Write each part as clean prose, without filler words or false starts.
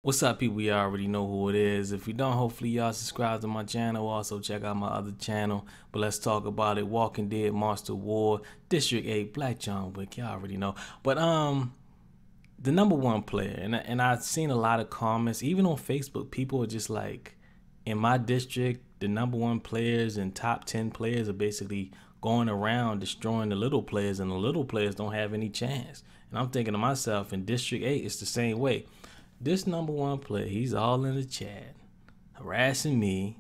What's up, people? You already know who it is. If you don't, hopefully y'all subscribe to my channel. Also check out my other channel. But let's talk about it. Walking Dead, Monster War, District 8, Black John Wick. Y'all already know. But the number one player, and I've seen a lot of comments, even on Facebook. People are just like, in my district, the number one players and top 10 players are basically going around destroying the little players, and the little players don't have any chance. And I'm thinking to myself, in District 8, it's the same way. This number one player, he's all in the chat, harassing me,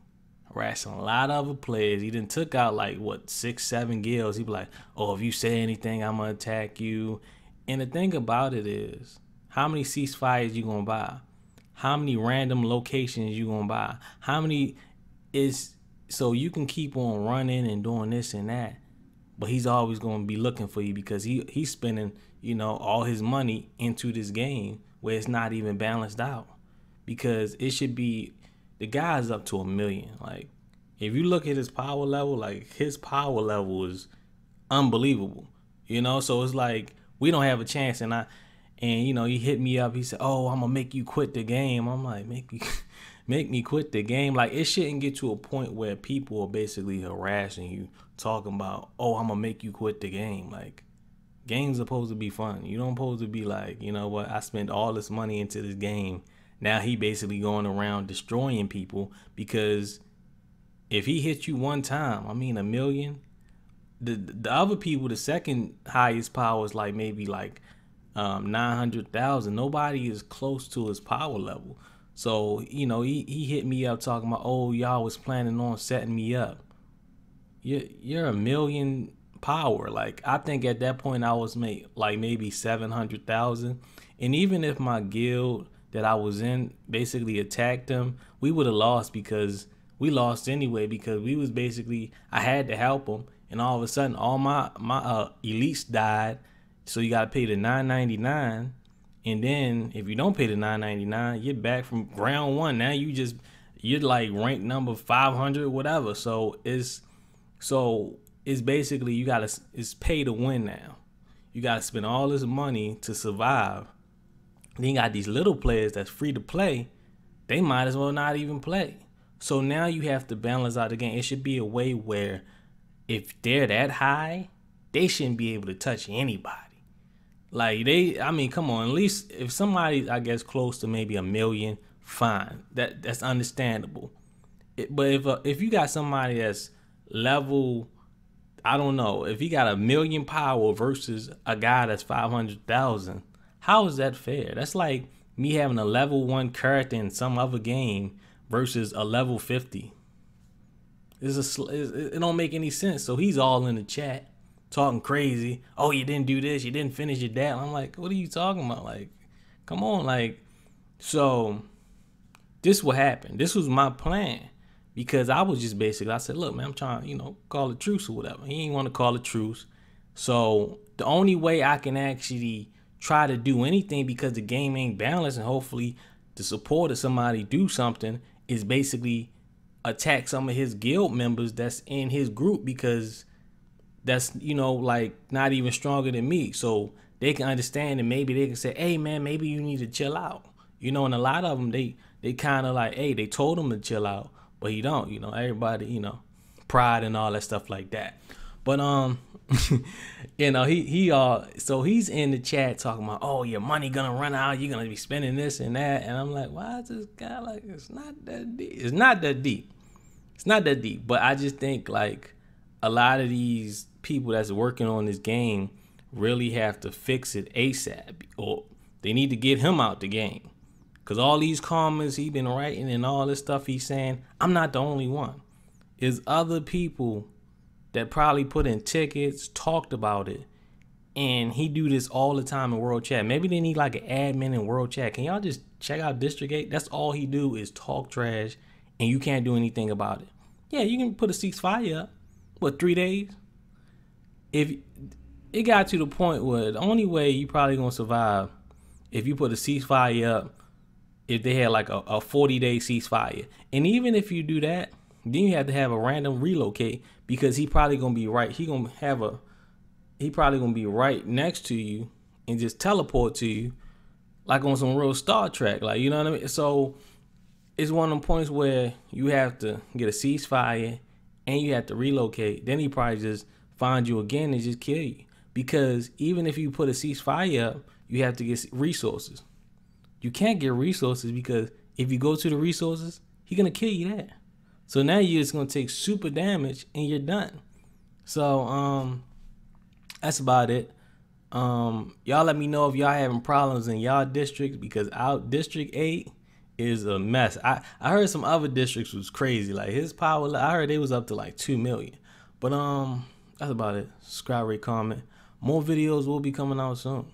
harassing a lot of other players. He done took out like, what, 6, 7 guilds. He be like, oh, if you say anything, I'm going to attack you. And the thing about it is, how many ceasefires you going to buy? How many random locations you going to buy? How many is, so you can keep on running and doing this and that, but he's always going to be looking for you because he's spending, you know, all his money into this game where it's not even balanced out, because it should be, the guy's up to 1 million. Like, if you look at his power level, like, his power level is unbelievable, you know. So it's like, we don't have a chance. And you know, he hit me up, he said, oh, I'm gonna make you quit the game. I'm like, make me quit the game? Like, it shouldn't get to a point where people are basically harassing you, talking about, oh, I'm gonna make you quit the game. Like, game's supposed to be fun. You don't supposed to be like, you know what, I spent all this money into this game. Now he basically going around destroying people, because if he hits you one time, I mean 1 million, the other people, the second highest power is like maybe like 900,000. Nobody is close to his power level. So, you know, he hit me up talking about, oh, y'all was planning on setting me up. You're 1 million power. Like, I think at that point I was maybe 700,000, and even if my guild that I was in basically attacked them, we would have lost, because we lost anyway, because we was basically, I had to help them, and all of a sudden all my elites died. So you got to pay the $9.99, and then if you don't pay the $9.99, you're back from ground one. Now you're like ranked number 500, whatever. So it's basically, it's pay to win now. You gotta spend all this money to survive. Then you got these little players that's free to play. They might as well not even play. So now you have to balance out the game. It should be a way where if they're that high, they shouldn't be able to touch anybody. Like, I mean, come on, at least if somebody, I guess, close to maybe 1 million, fine. That's understandable. But if you got somebody that's level, I don't know, if he got 1 million power versus a guy that's 500,000, how is that fair? That's like me having a level 1 character in some other game versus a level 50. It don't make any sense. So he's all in the chat talking crazy. Oh, you didn't do this, you didn't finish your dad. I'm like, what are you talking about? Like, come on. Like, so this what happened. This was my plan. Because I was just basically, I said, look, man, I'm trying to, you know, call a truce or whatever. He ain't want to call a truce. So the only way I can actually try to do anything, because the game ain't balanced, and hopefully the support of somebody do something, is basically attack some of his guild members that's in his group, because that's, you know, like not even stronger than me. So they can understand, and maybe they can say, hey, man, maybe you need to chill out. You know, and a lot of them, they kind of like, hey, they told him to chill out. But he don't, you know, everybody, you know, pride and all that stuff like that. But you know, so he's in the chat talking about, oh, your money gonna run out, you're gonna be spending this and that. And I'm like, why is this guy like, it's not that deep. It's not that deep. It's not that deep. But I just think, like, a lot of these people that's working on this game really have to fix it ASAP, or they need to get him out the game. Because all these comments he been writing and all this stuff he's saying, I'm not the only one. There's other people that probably put in tickets, talked about it, and he do this all the time in World Chat. Maybe they need like an admin in World Chat. Can y'all just check out District 8? That's all he do is talk trash, and you can't do anything about it. Yeah, you can put a ceasefire up. What, 3 days? If it got to the point where the only way you probably gonna survive if you put a ceasefire up, if they had like a 40-day ceasefire. And even if you do that, then you have to have a random relocate, because he probably gonna be right. He probably gonna be right next to you and just teleport to you. like on some real Star Trek, like, you know what I mean? So it's one of them points where you have to get a ceasefire and you have to relocate. Then he probably just find you again and just kill you. Because even if you put a ceasefire up, you have to get resources. You can't get resources because if you go to the resources, he's gonna kill you there. So now you're just gonna take super damage and you're done. So that's about it. Y'all let me know if y'all having problems in y'all districts, because our District 8 is a mess. I heard some other districts was crazy. Like his power, I heard they was up to like 2 million. But that's about it. Subscribe, rate, comment. More videos will be coming out soon.